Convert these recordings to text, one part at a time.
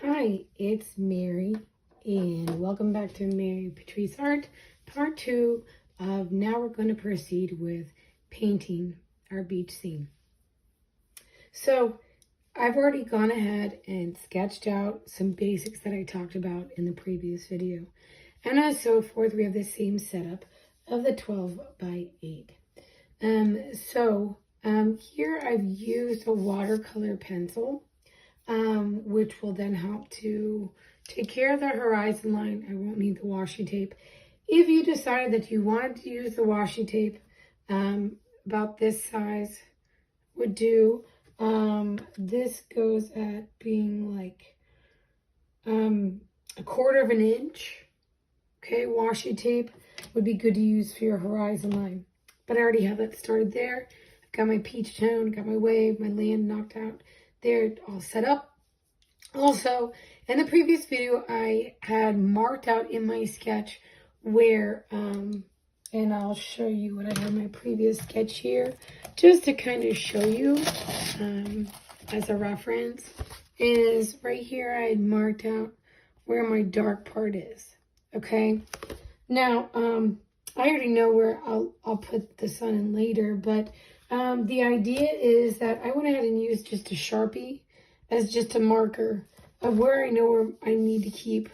Hi, it's Mary, and welcome back to Mary Patrice Art, part 2 of now we're going to proceed with painting our beach scene. So, I've already gone ahead and sketched out some basics that I talked about in the previous video. And as so forth, we have the same setup of the 12 by 8. Here I've used a watercolor pencil, which will then help to take care of the horizon line. I won't need the washi tape. If you decided that you wanted to use the washi tape, about this size would do. This goes at being like a quarter of an inch. Okay, washi tape would be good to use for your horizon line. But I already have that started there. I've got my peach tone, got my wave, my land knocked out. They're all set up. Also, in the previous video, I had marked out in my sketch where, and I'll show you what I had in my previous sketch here, just to kind of show you as a reference, is right here I had marked out where my dark part is, okay? Now, I already know where I'll put the sun in later, but the idea is that I went ahead and used just a Sharpie as just a marker of where I know where I need to keep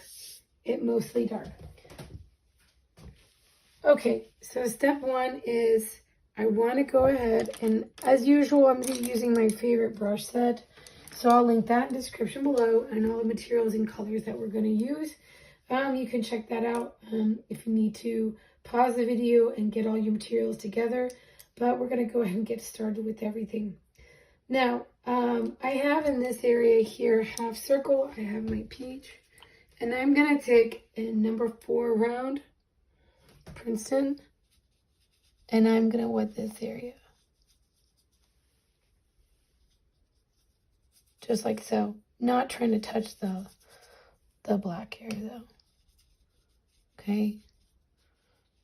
it mostly dark. Okay, so step one is I want to go ahead and, as usual, I'm going to be using my favorite brush set. So I'll link that in the description below and all the materials and colors that we're going to use. You can check that out if you need to pause the video and get all your materials together. But we're going to go ahead and get started with everything. Now, I have in this area here, half circle, I have my peach. And I'm going to take a number 4 round, Princeton, and I'm going to wet this area. Just like so. Not trying to touch the black area though. Okay.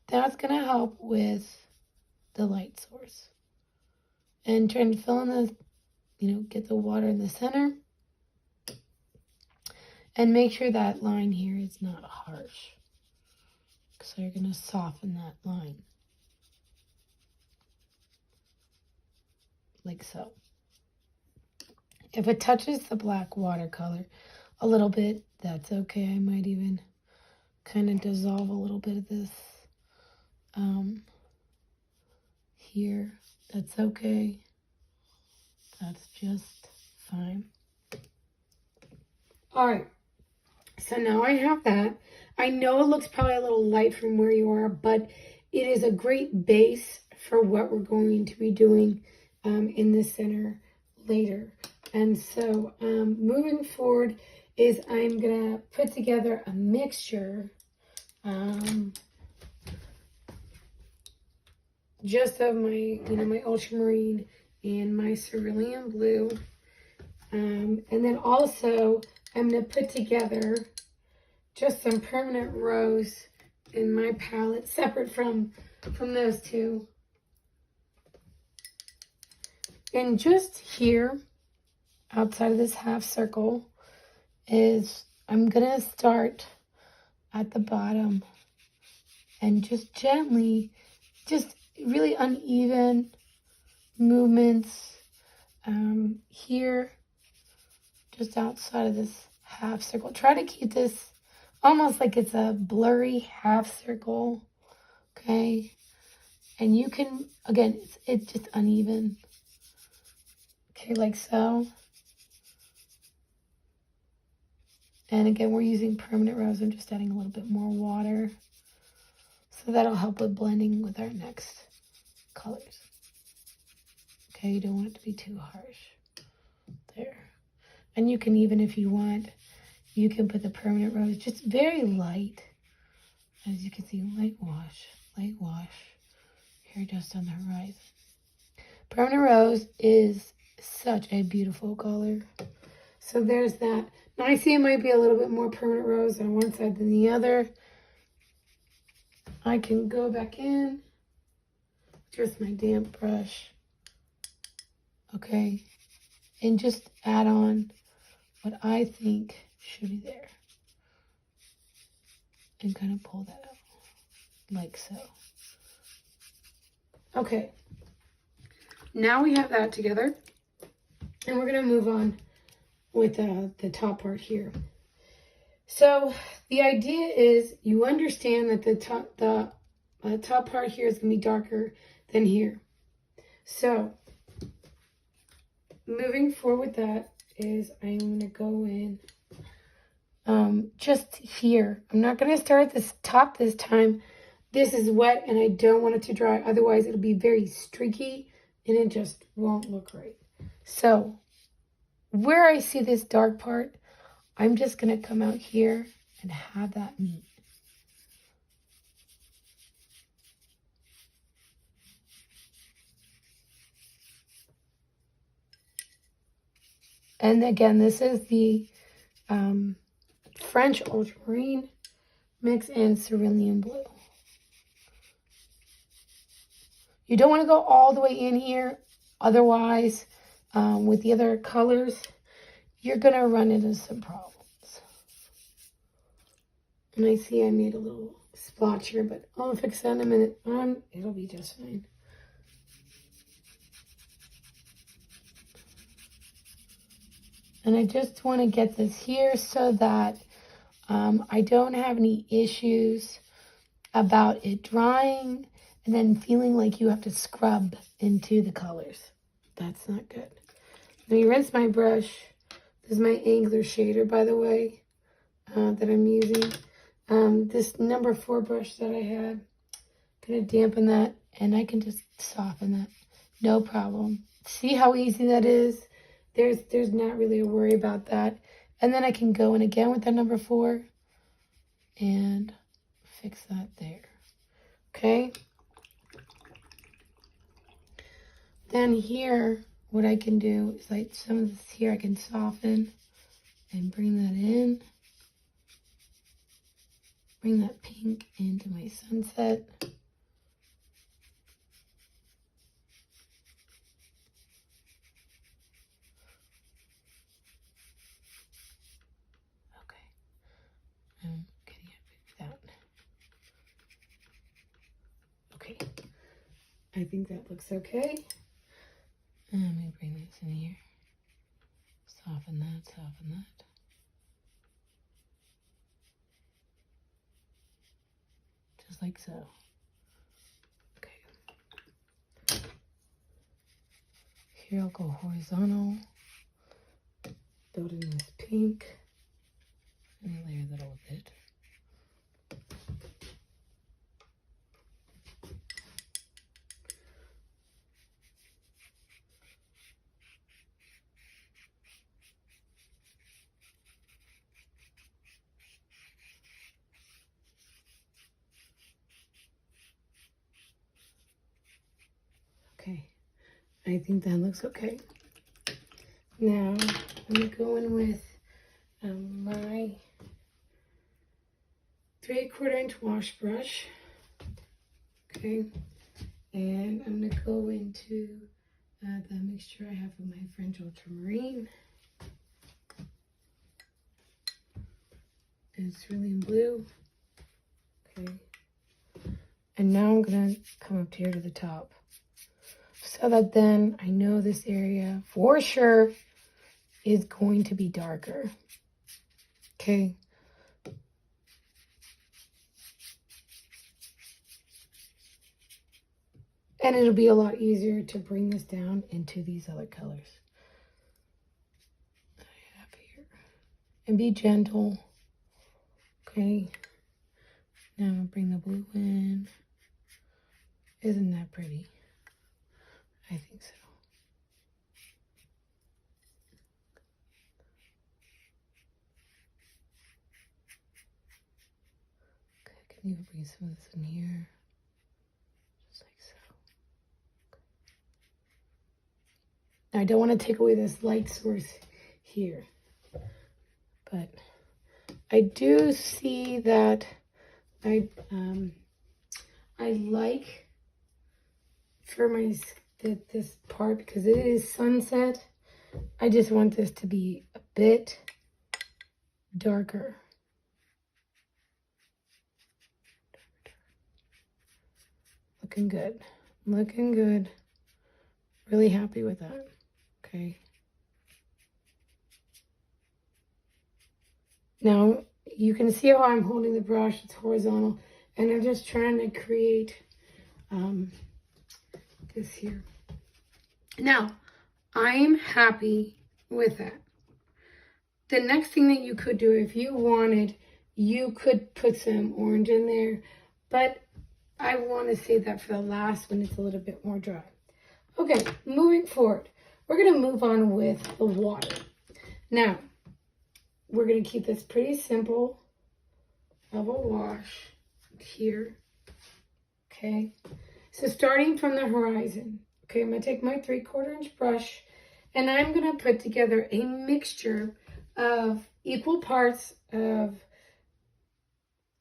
That's going to help with the light source. And trying to fill in the, get the water in the center. And make sure that line here is not harsh. So you're going to soften that line. Like so. If it touches the black watercolor a little bit, that's okay. I might even kind of dissolve a little bit of this here. That's okay. That's just fine. All right. So now I have that. I know it looks probably a little light from where you are, but it is a great base for what we're going to be doing in the center later. And so moving forward is I'm going to put together a mixture just of my, my ultramarine and my cerulean blue. And then also I'm going to put together just some permanent rose in my palette, separate from those two. And just here, outside of this half circle, is I'm going to start at the bottom and just gently, just really uneven movements here, just outside of this half circle. Try to keep this almost like it's a blurry half circle, okay? And you can, again, it's just uneven, okay, like so. And again, we're using permanent rose. I'm just adding a little bit more water. So that'll help with blending with our next colors. Okay, you don't want it to be too harsh. There. And you can even, if you want, you can put the permanent rose just very light. As you can see, light wash. Here just on the horizon. Permanent rose is such a beautiful color. So there's that. Now I see it might be a little bit more permanent rose on one side than the other. I can go back in, just my damp brush, okay, and just add on what I think should be there. And kind of pull that out, like so. Okay, now we have that together. And we're gonna move on with the top part here. So the idea is you understand that the top part here is gonna be darker than here. So moving forward with that is I'm gonna go in just here. I'm not gonna start at this top this time. This is wet and I don't want it to dry, otherwise it'll be very streaky and it just won't look right. So where I see this dark part, I'm just gonna come out here and have that meet. And again, this is the French Ultramarine mix in Cerulean Blue. You don't want to go all the way in here, otherwise, with the other colors, you're going to run into some problems. And I see I made a little splotch here, but I'll fix that in a minute. It'll be just fine. And I just want to get this here so that I don't have any issues about it drying and then feeling like you have to scrub into the colors. That's not good. Let me rinse my brush. This is my Angler shader, by the way, that I'm using. This number 4 brush that I had, gonna dampen that, and I can just soften that, no problem. See how easy that is? There's not really a worry about that. And then I can go in again with that number 4 and fix that there. Okay. Then here, what I can do is like some of this here I can soften and bring that in. Bring that pink into my sunset. I'm getting it that. Okay, I think that looks okay. And let me bring this in here. Soften that, soften that. Just like so. Okay. Here I'll go horizontal. Build in this pink. And layer that a little bit. Okay, I think that looks okay. Now I'm gonna go in with my 3/4 inch wash brush. Okay, and I'm gonna go into the mixture I have of my French Ultramarine and Cerulean Blue. Okay, and now I'm gonna come up here to the top so that then I know this area for sure is going to be darker. Okay. And it'll be a lot easier to bring this down into these other colors that I have here. And be gentle. Okay. Now I'm gonna bring the blue in. Isn't that pretty? I think so. Okay, I can even bring some of this in here. Just like so. Now, I don't want to take away this light source here, but I do see that I like for my this part, because it is sunset, I just want this to be a bit darker. Looking good. Looking good. Really happy with that. Okay. Now, you can see how I'm holding the brush. It's horizontal. And I'm just trying to create this here. Now, I'm happy with that. The next thing that you could do, if you wanted, you could put some orange in there. But I want to save that for the last when it's a little bit more dry. Okay, moving forward. We're going to move on with the water. Now, we're going to keep this pretty simple of a wash here. Okay, so starting from the horizon. Okay, I'm going to take my 3/4 inch brush and I'm going to put together a mixture of equal parts of,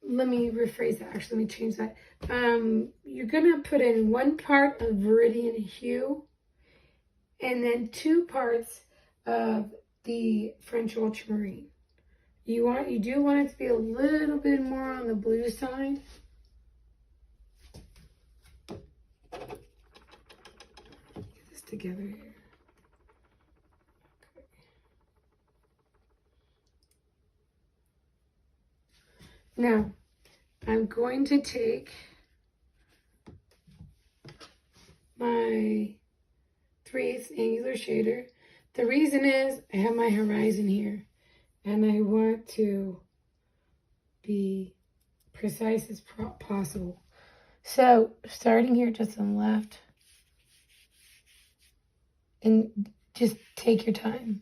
let me rephrase that, actually, let me change that. You're going to put in 1 part of Viridian Hue and then 2 parts of the French Ultramarine. You do want it to be a little bit more on the blue side. Get this together here. Okay. Now, I'm going to take my 3/8 angular shader. The reason is I have my horizon here and I want to be precise as possible. So starting here just on the left, and just take your time.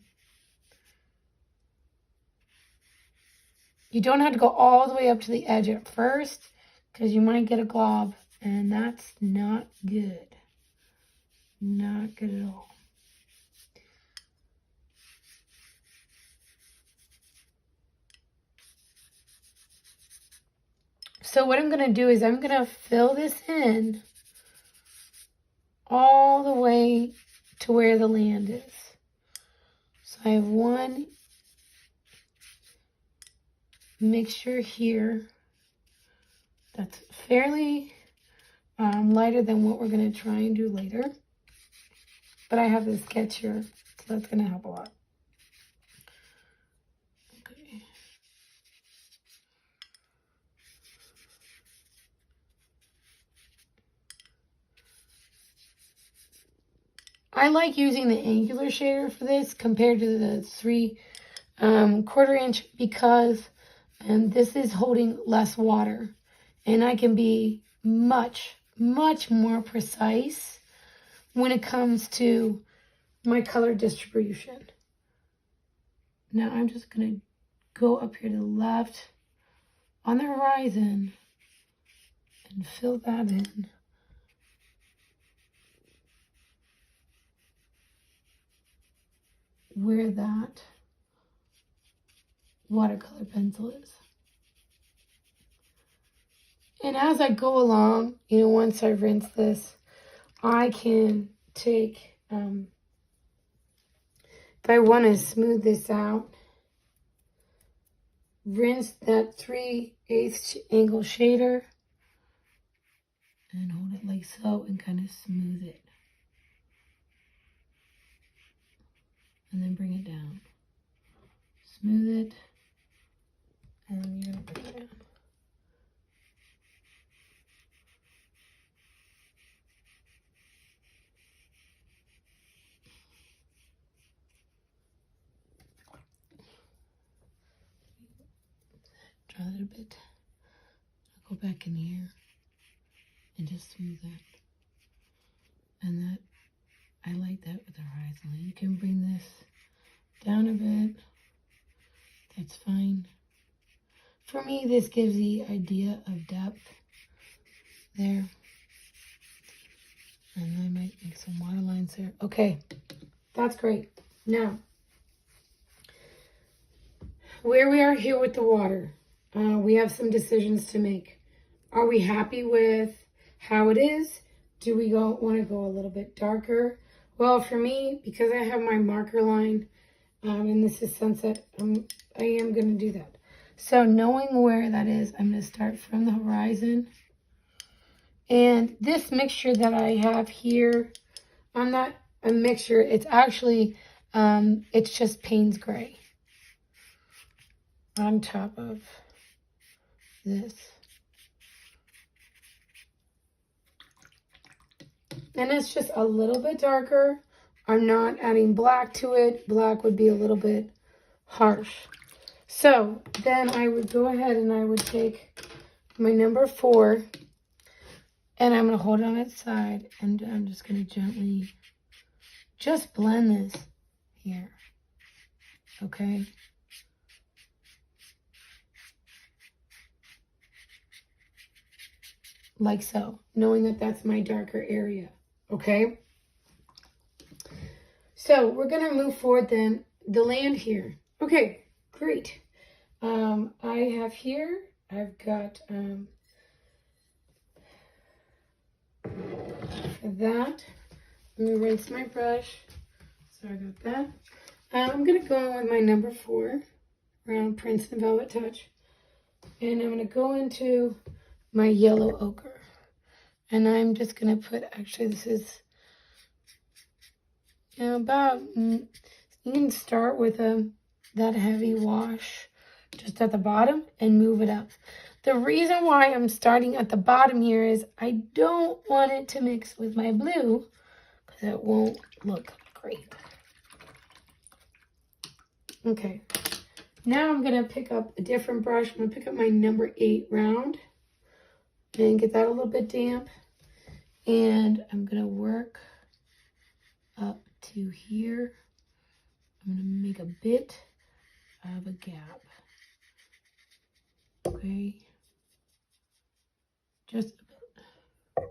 You don't have to go all the way up to the edge at first because you might get a glob and that's not good. Not good at all. So what I'm going to do is I'm going to fill this in all the way to where the land is. So I have one mixture here that's fairly lighter than what we're going to try and do later. But I have this sketch here, so that's going to help a lot. Okay. I like using the angular shader for this compared to the 3/4 inch because this is holding less water. And I can be much, much more precise when it comes to my color distribution. Now I'm just going to go up here to the left on the horizon and fill that in. Where that watercolor pencil is. And as I go along, once I rinse this, I can take, if I want to smooth this out, rinse that 3/8 angle shader and hold it like so and kind of smooth it. And then bring it down. Smooth it, and then you're going to bring it down. Draw it a bit. I'll go back in here and just smooth that. And that, I like that with the horizon line. You can bring this down a bit. That's fine. For me, this gives the idea of depth there. And I might make some water lines there. Okay, that's great. Now, where we are here with the water, we have some decisions to make. Are we happy with how it is? Do we want to go a little bit darker? Well, for me, because I have my marker line, And this is sunset. I am going to do that. So knowing where that is, I'm going to start from the horizon. And this mixture that I have here, I'm not a mixture. It's actually, it's just Paynes gray on top of this. And it's just a little bit darker. I'm not adding black to it. Black would be a little bit harsh. So then I would go ahead and I would take my number 4 and I'm going to hold it on its side and I'm just going to gently just blend this here. Okay. Like so, knowing that that's my darker area. Okay. So we're going to move forward then, the land here. Okay, great. I have here, I've got that. Let me rinse my brush. So I got that. I'm going to go in with my number 4 around Princeton Velvettouch. And I'm going to go into my yellow ochre. And I'm just going to put, actually this is, you know, about, you can start with that heavy wash just at the bottom and move it up. The reason why I'm starting at the bottom here is I don't want it to mix with my blue because it won't look great. Okay, now I'm going to pick up a different brush. I'm going to pick up my number 8 round and get that a little bit damp. And I'm going to work up to here. I'm going to make a bit of a gap. Okay. Just a bit.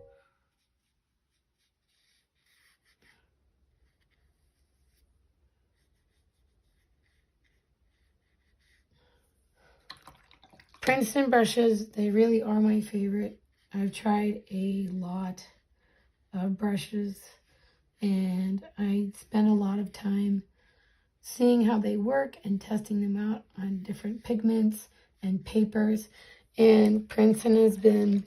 Princeton brushes, they really are my favorite. I've tried a lot of brushes and I spend a lot of time seeing how they work and testing them out on different pigments and papers, and Princeton has been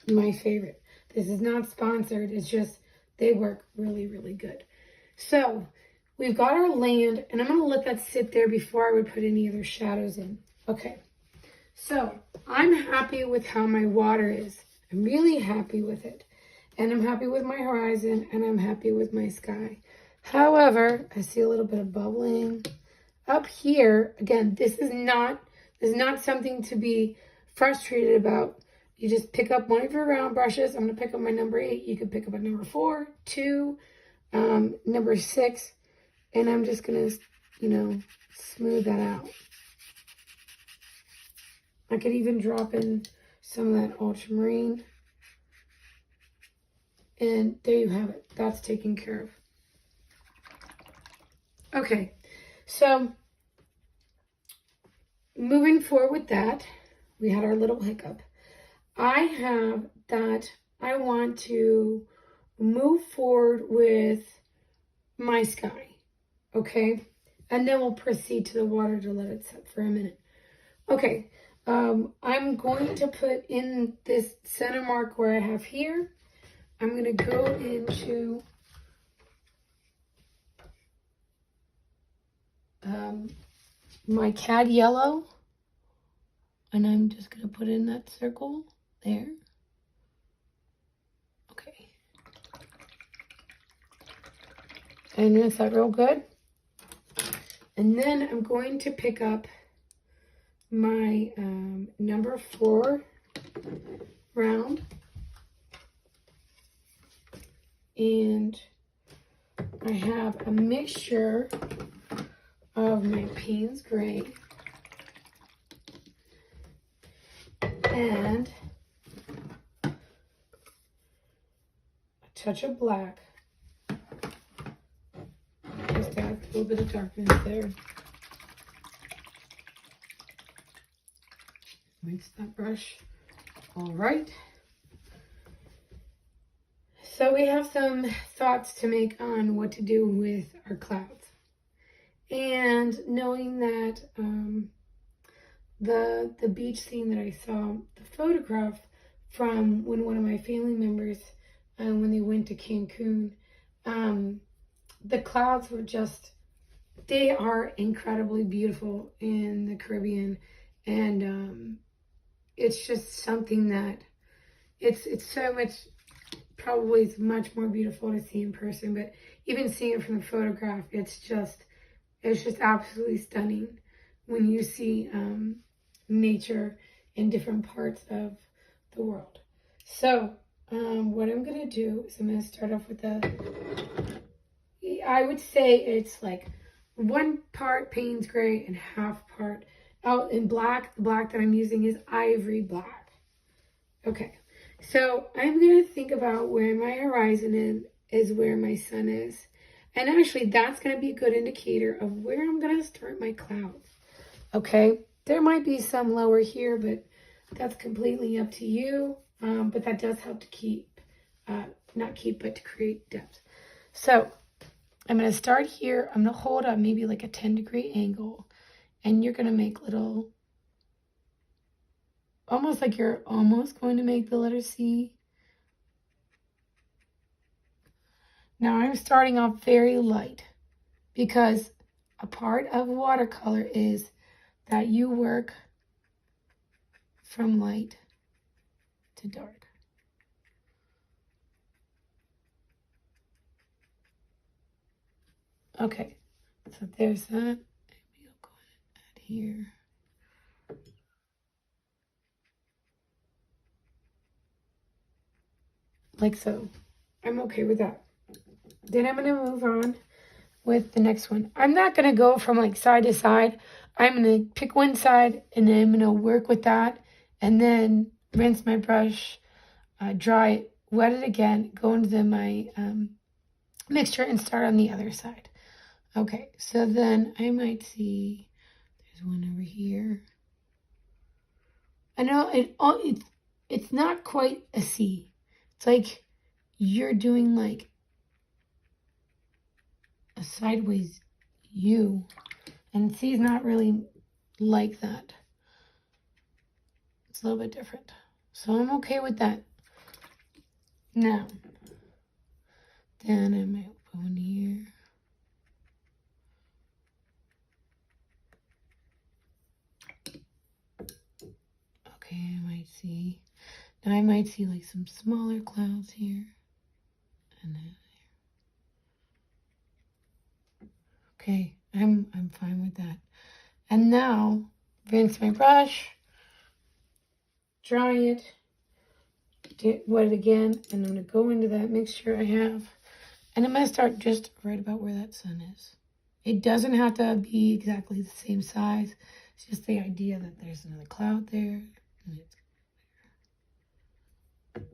my favorite. This is not sponsored, it's just they work really, really good. So we've got our land, and I'm going to let that sit there before I would put any other shadows in. Okay, so I'm happy with how my water is. I'm really happy with it. And I'm happy with my horizon, and I'm happy with my sky. However, I see a little bit of bubbling up here. Again, this is not something to be frustrated about. You just pick up one of your round brushes. I'm going to pick up my number 8. You could pick up a number 4, 2, number 6. And I'm just going to, you know, smooth that out. I could even drop in some of that ultramarine. And there you have it. That's taken care of. Okay, so moving forward with that, we had our little hiccup. I have that I want to move forward with my sky, okay? And then we'll proceed to the water to let it set for a minute. Okay, I'm going to put in this center mark where I have here. I'm going to go into my cad yellow, and I'm just going to put in that circle there. Okay. And is that real good? And then I'm going to pick up my number 4 round. And I have a mixture of my Paynes gray and a touch of black. Just add a little bit of darkness there. Rinse that brush. All right. So we have some thoughts to make on what to do with our clouds. And knowing that the beach scene that I saw, the photograph from when one of my family members, when they went to Cancun, the clouds were just, they are incredibly beautiful in the Caribbean. And it's just something that it's so much, probably it's much more beautiful to see in person, but even seeing it from the photograph, it's just absolutely stunning when you see nature in different parts of the world. So what I'm gonna do is I'm gonna start off with I would say it's like 1 part Paynes gray and half part out in black. The black that I'm using is ivory black. Okay, so I'm gonna think about where my horizon is where my sun is. And actually that's gonna be a good indicator of where I'm gonna start my clouds. Okay, there might be some lower here, but that's completely up to you. But that does help to keep, not keep, but to create depth. So I'm going to start here. I'm going to hold up maybe like a 10-degree angle, and you're going to make little, almost like you're almost going to make the letter C. Now I'm starting off very light because a part of watercolor is that you work from light to dark. Okay, so there's that. Maybe I'll go ahead and add here. Like so. I'm okay with that. Then I'm going to move on with the next one. I'm not going to go from like side to side. I'm going to pick one side and then I'm going to work with that and then rinse my brush, dry it, wet it again, go into my mixture and start on the other side. Okay, so then I might see, there's one over here. I know it's not quite a C. It's like you're doing like a sideways U, and C is not really like that. It's a little bit different. So I'm okay with that. Now, then I might go in here. Okay, I might see. Now I might see like some smaller clouds here. And then there. Okay, I'm fine with that. And now rinse my brush, dry it, wet it again, and I'm gonna go into that mixture I have. And I'm gonna start just right about where that sun is. It doesn't have to be exactly the same size. It's just the idea that there's another cloud there. And it's okay.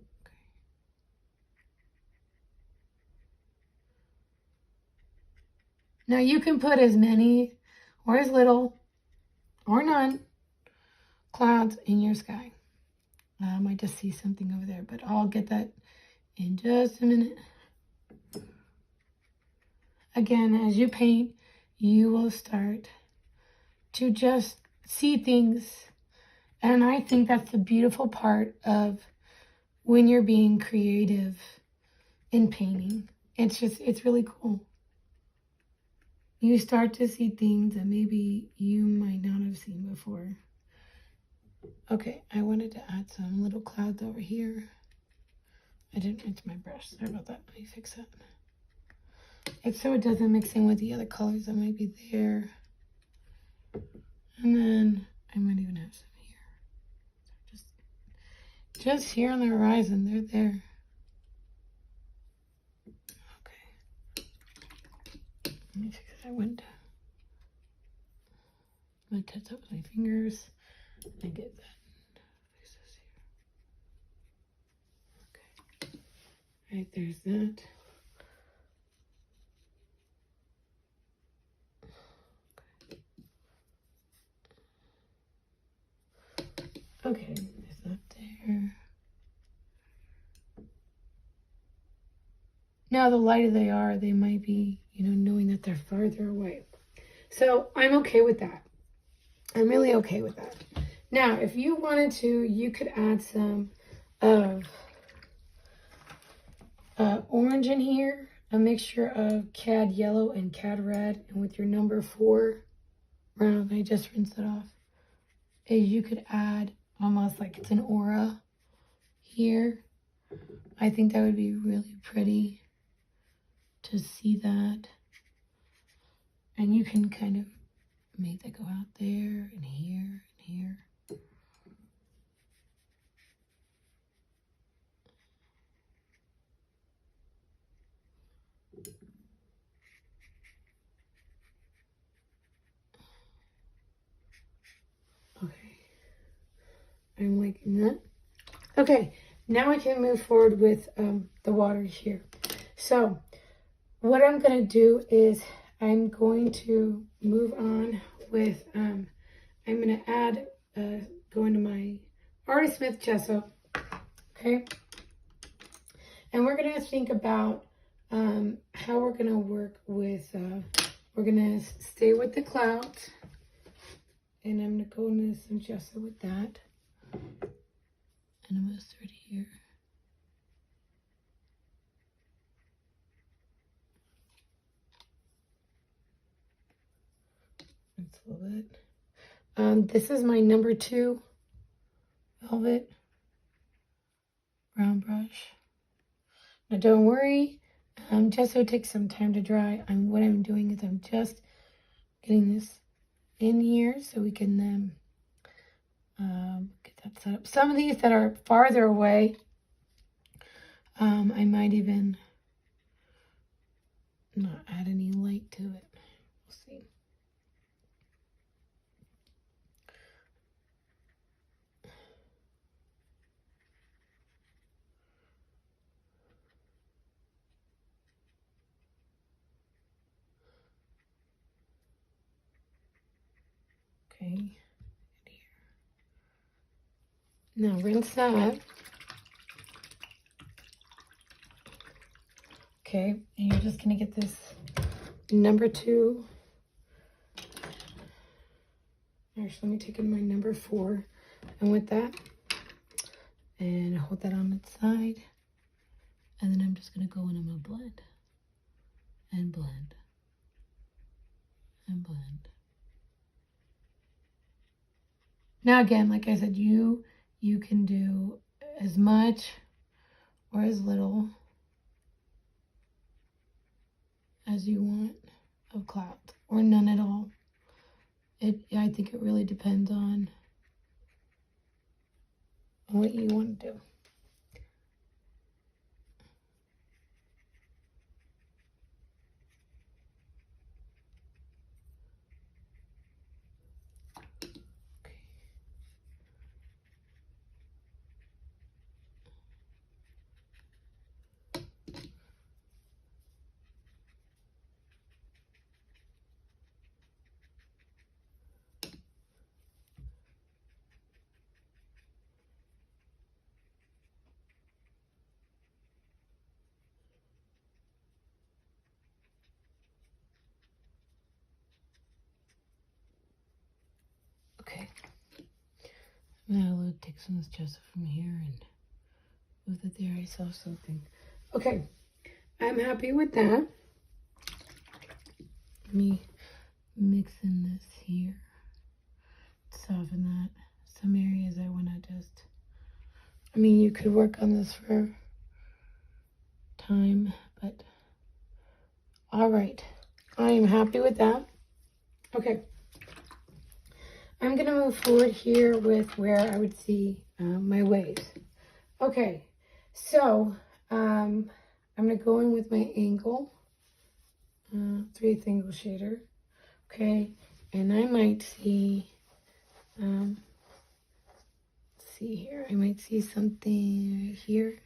Now you can put as many or as little or none clouds in your sky. I might just see something over there, but I'll get that in just a minute. Again, as you paint, you will start to just see things. And I think that's the beautiful part of when you're being creative in painting. It's really cool. You start to see things that maybe you might not have seen before. Okay, I wanted to add some little clouds over here. I didn't rinse my brush. Sorry about that. Let me fix that. It's so it doesn't mix in with the other colors that might be there. And then I might even have some here. So just here on the horizon, they're there. Okay. Let me fix that window. I'm going to touch up with my fingers and get that. Fix this here. Okay. All right, there's that. Okay, there's that there. Now, the lighter they are, they might be, knowing that they're farther away. So I'm okay with that. I'm really okay with that. Now, if you wanted to, you could add some of orange in here, a mixture of cad yellow and cad red, and with your number 4 round, I just rinsed it off, is you could add almost like it's an aura here. I think that would be really pretty to see that. And you can kind of make that go out there and here and here. Okay, I'm liking that. Okay, now I can move forward with the water here. So what I'm going to do is I'm going to move on with, I'm going to add, go into my Artist Smith gesso, okay? And we're going to think about how we're going to work with, we're going to stay with the clouds. And I'm going to go into some gesso with that. And I'm going to start here. That's a little bit. This is my number 2 velvet brown brush. Now don't worry, gesso takes some time to dry. What I'm doing is I'm just getting this in here so we can then get that set up. Some of these that are farther away, I might even not add any light to it. We'll see. Okay. Now rinse that. Okay, and you're just gonna get this number 2. Actually, let me take in my number 4. And with that, and hold that on its side. And then I'm just gonna go in and I'm gonna blend. And blend. And blend. Now again, like I said, you can do as much or as little as you want of clouds, or none at all. I think it really depends on what you want to do. Okay. Now I'll take some of this gesso from here and move it there. I saw something. Okay, I'm happy with that. Let me mix in this here. Soften that. Some areas I want to just, I mean, you could work on this for time, but all right. I am happy with that. Okay. I'm going to move forward here with where I would see my waves. Okay, so I'm going to go in with my angle, 3/8 angle shader. Okay, and I might see, let's see here, I might see something right here.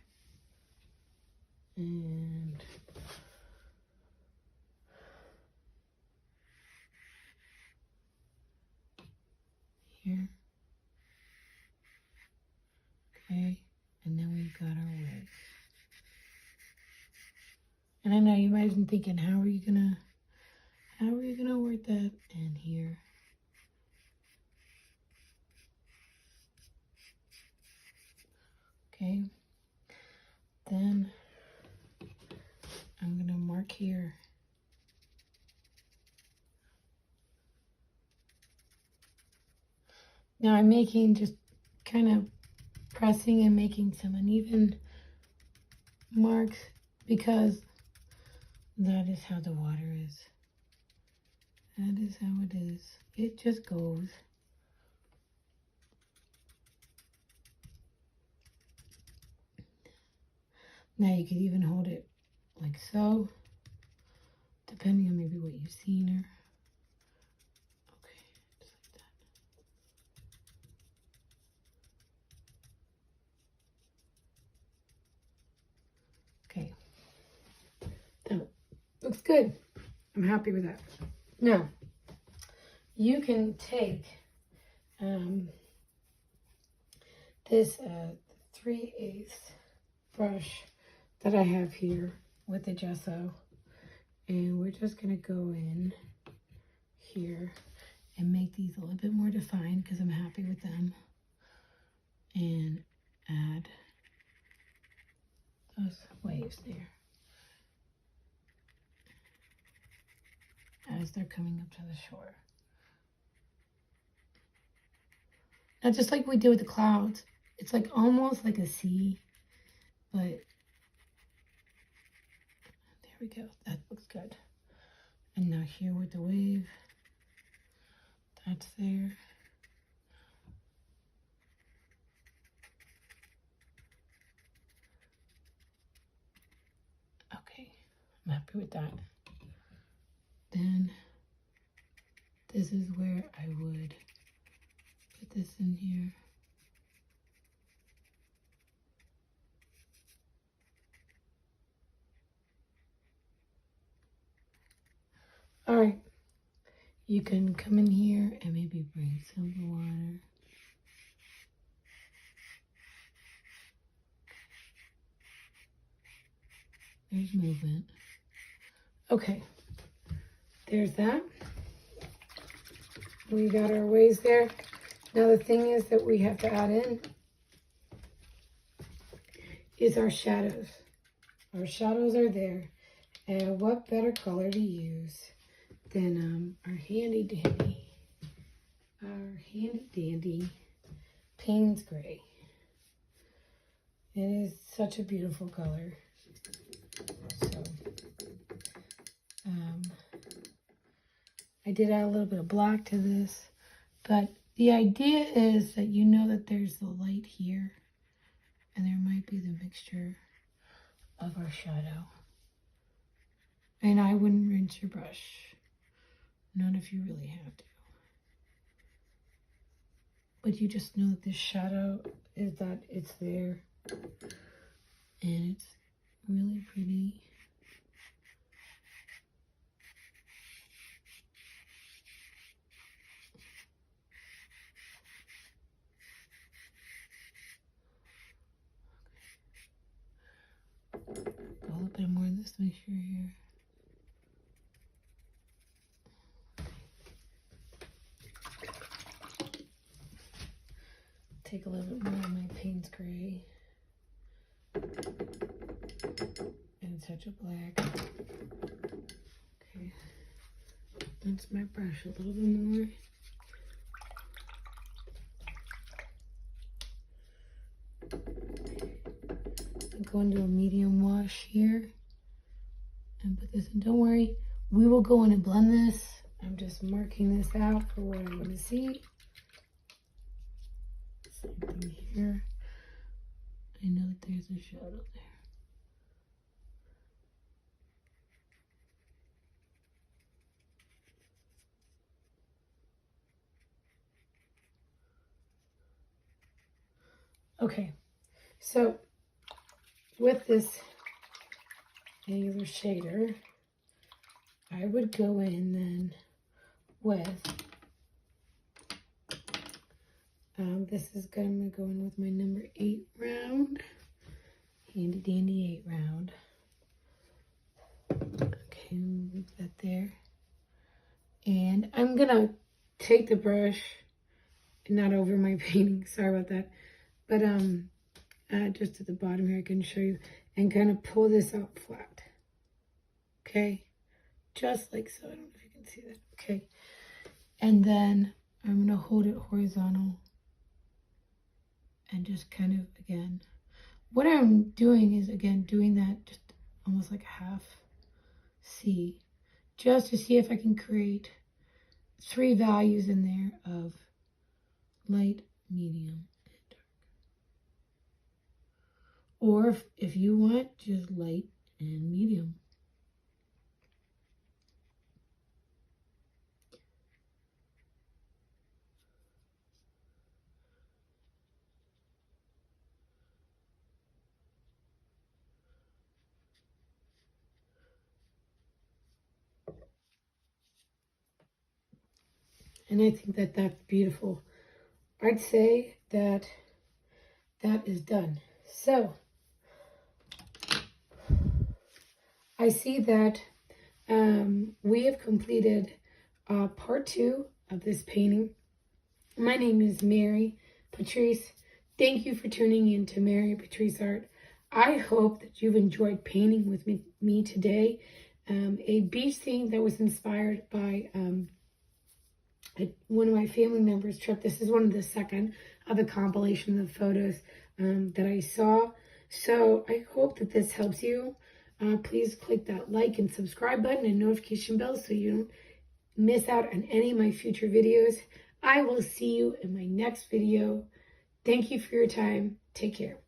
And here. Okay, and then we've got our wig. And I know you might have been thinking, how are you gonna how are we gonna work that in here? Okay, then I'm gonna mark here. Now I'm making, just kind of pressing and making some uneven marks because that is how the water is. That is how it is. It just goes. Now you could even hold it like so, depending on maybe what you've seen or, okay, just like that. Okay, that looks good. I'm happy with that. Now, you can take this 3/8 brush that I have here with the gesso, and we're just gonna go in here and make these a little bit more defined because I'm happy with them, and add those waves there as they're coming up to the shore. Now, just like we did with the clouds, it's like almost like a sea, but there we go. That looks good. And now here with the wave, that's there. Okay, I'm happy with that. Then this is where I would put this in here. All right, you can come in here and maybe bring some of the water. There's movement. Okay, there's that. We got our waves there. Now the thing is that we have to add in is our shadows. Our shadows are there. And what better color to use than our handy dandy Paynes gray. It is such a beautiful color. So I did add a little bit of black to this, but the idea is that you know that there's the light here, and there might be the mixture of our shadow. And I wouldn't rinse your brush, not if you really have to. But you just know that this shadow is that it's there, and it's really pretty. A little bit more of this mixture here. Take a little bit more of my Paynes gray and a touch of black. Okay, rinse my brush a little bit more. Go into a medium wash here and put this in. Don't worry, we will go in and blend this. I'm just marking this out for what I want to see. Same thing here. I know that there's a shadow there. Okay, so with this angular shader, I would go in then with, this is going to go in with my number 8 round, handy dandy 8 round. Okay, move that there. And I'm gonna take the brush, not over my painting, sorry about that, but just at the bottom here I can show you, and kind of pull this out flat. Okay, just like so. I don't know if you can see that. Okay, and then I'm gonna hold it horizontal and just kind of, again, what I'm doing is, again, doing that just almost like a half C, just to see if I can create 3 values in there of light, medium, and dark. Or if you want, just light and medium. And I think that that's beautiful. I'd say that that is done. So I see that we have completed part 2 of this painting. My name is Mary Patrice. Thank you for tuning in to Mary Patrice Art. I hope that you've enjoyed painting with me today. A beach scene that was inspired by one of my family members' trip. This is one of the second of the compilation of photos that I saw. So I hope that this helps you. Please click that like and subscribe button and notification bell so you don't miss out on any of my future videos. I will see you in my next video. Thank you for your time. Take care.